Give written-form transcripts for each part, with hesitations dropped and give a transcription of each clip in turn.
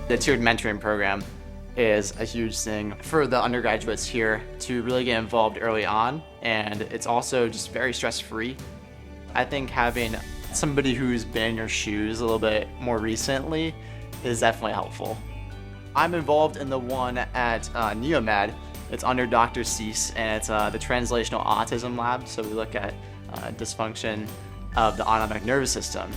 The tiered mentoring program is a huge thing for the undergraduates here to really get involved early on, and it's also just very stress-free. I think having somebody who's been in your shoes a little bit more recently is definitely helpful. I'm involved in the one at NeoMed. It's under Dr. Cease, and it's the Translational Autism Lab, so we look at dysfunction of the autonomic nervous system.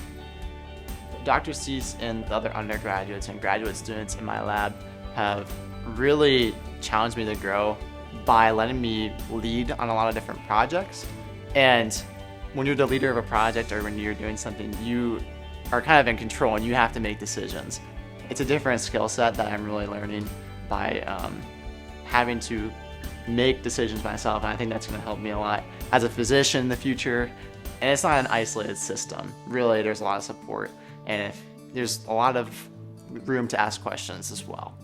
Dr. Cease and the other undergraduates and graduate students in my lab have really challenged me to grow by letting me lead on a lot of different projects. And when you're the leader of a project or when you're doing something, you are kind of in control and you have to make decisions. It's a different skill set that I'm really learning by having to make decisions myself, and I think that's going to help me a lot as a physician in the future. And it's not an isolated system. Really, there's a lot of support, and there's a lot of room to ask questions as well.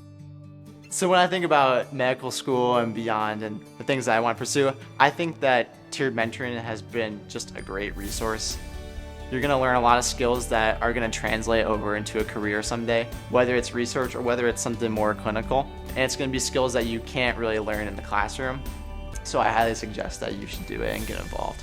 So when I think about medical school and beyond and the things that I want to pursue, I think that tiered mentoring has been just a great resource. You're going to learn a lot of skills that are going to translate over into a career someday, whether it's research or whether it's something more clinical. And it's going to be skills that you can't really learn in the classroom. So I highly suggest that you should do it and get involved.